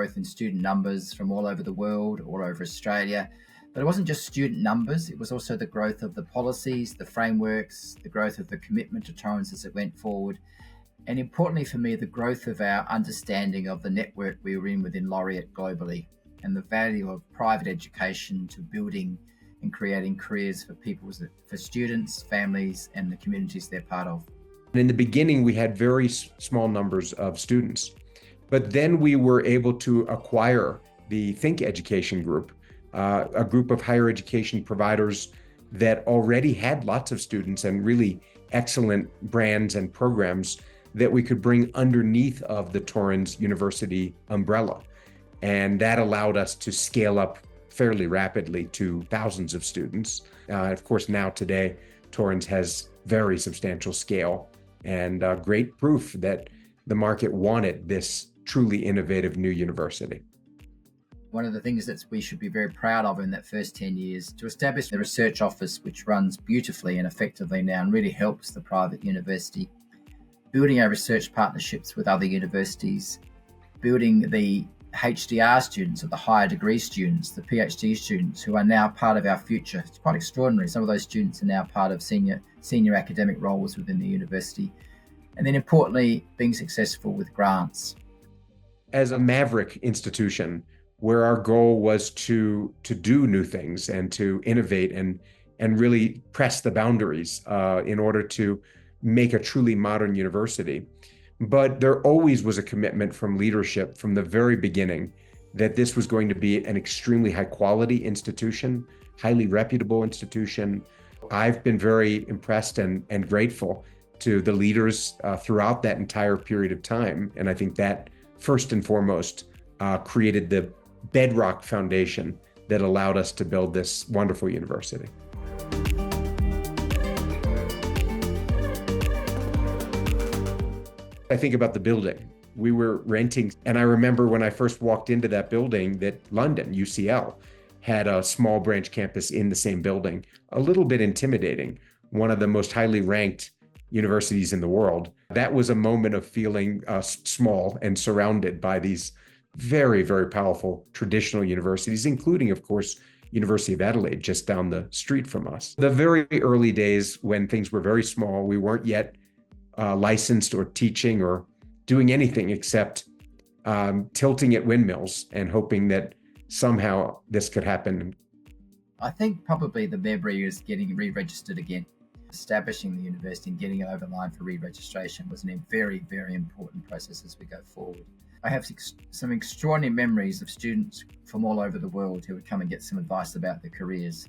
growth in student numbers from all over the world, all over Australia. But it wasn't just student numbers, it was also the growth of the policies, the frameworks, the growth of the commitment to Torrens as it went forward. And importantly for me, the growth of our understanding of the network we were in within Laureate globally and the value of private education to building and creating careers for people, for students, families, and the communities they're part of. In the beginning, we had very small numbers of students, but then we were able to acquire the Think Education Group, a group of higher education providers that already had lots of students and really excellent brands and programs that we could bring underneath of the Torrens University umbrella. And that allowed us to scale up fairly rapidly to thousands of students. Of course, now today, Torrens has very substantial scale and great proof that the market wanted this truly innovative new university. One of the things that we should be very proud of in that first 10 years to establish the research office, which runs beautifully and effectively now and really helps the private university, building our research partnerships with other universities, building the HDR students, or the higher degree students, the PhD students who are now part of our future. It's quite extraordinary. Some of those students are now part of senior academic roles within the university. And then importantly, being successful with grants. As a maverick institution, where our goal was to do new things and to innovate and really press the boundaries in order to make a truly modern university. But there always was a commitment from leadership from the very beginning that this was going to be an extremely high quality institution, highly reputable institution. I've been very impressed and grateful to the leaders throughout that entire period of time. And I think that first and foremost created the bedrock foundation that allowed us to build this wonderful university. I think about the building. We were renting, and I remember when I first walked into that building that London, UCL, had a small branch campus in the same building. A little bit intimidating, one of the most highly ranked universities in the world. That was a moment of feeling small and surrounded by these very, very powerful traditional universities, including, of course, University of Adelaide, just down the street from us. The very early days when things were very small, we weren't yet licensed or teaching or doing anything except tilting at windmills and hoping that somehow this could happen. I think probably the memory is getting re-registered again. Establishing the university and getting it over the line for re-registration was a very, very important process as we go forward. I have some extraordinary memories of students from all over the world who would come and get some advice about their careers.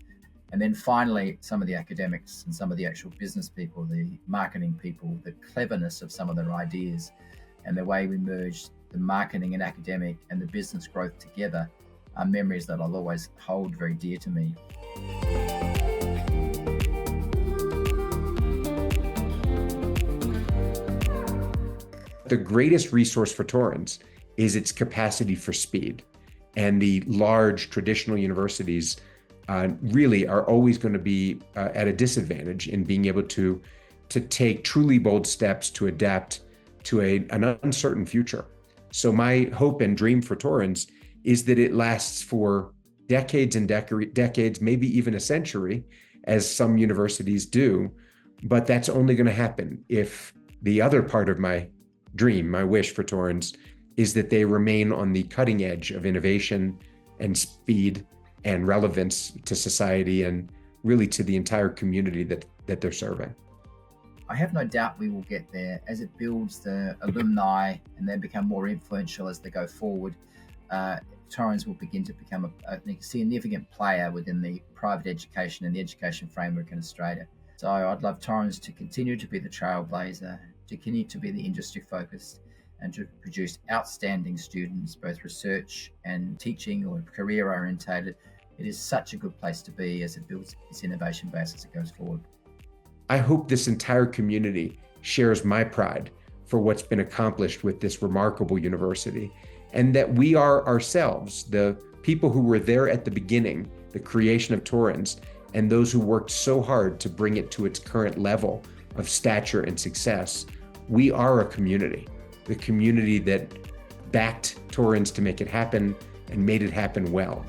And then finally, some of the academics and some of the actual business people, the marketing people, the cleverness of some of their ideas and the way we merged the marketing and academic and the business growth together are memories that I'll always hold very dear to me. The greatest resource for Torrens is its capacity for speed. And the large traditional universities really are always going to be at a disadvantage in being able to take truly bold steps to adapt to an uncertain future. So my hope and dream for Torrens is that it lasts for decades and decades, maybe even a century, as some universities do. But that's only going to happen if the other part of my dream, my wish for Torrens, is that they remain on the cutting edge of innovation and speed and relevance to society and really to the entire community that they're serving. I have no doubt we will get there as it builds the alumni and they become more influential as they go forward. Torrens will begin to become a significant player within the private education and the education framework in Australia. So I'd love Torrens to continue to be the trailblazer, to continue to be the industry focused, and to produce outstanding students, both research and teaching or career orientated. It is such a good place to be as it builds its innovation base as it goes forward. I hope this entire community shares my pride for what's been accomplished with this remarkable university, and that we are ourselves, the people who were there at the beginning, the creation of Torrens, and those who worked so hard to bring it to its current level of stature and success. We are a community, the community that backed Torrens to make it happen and made it happen well.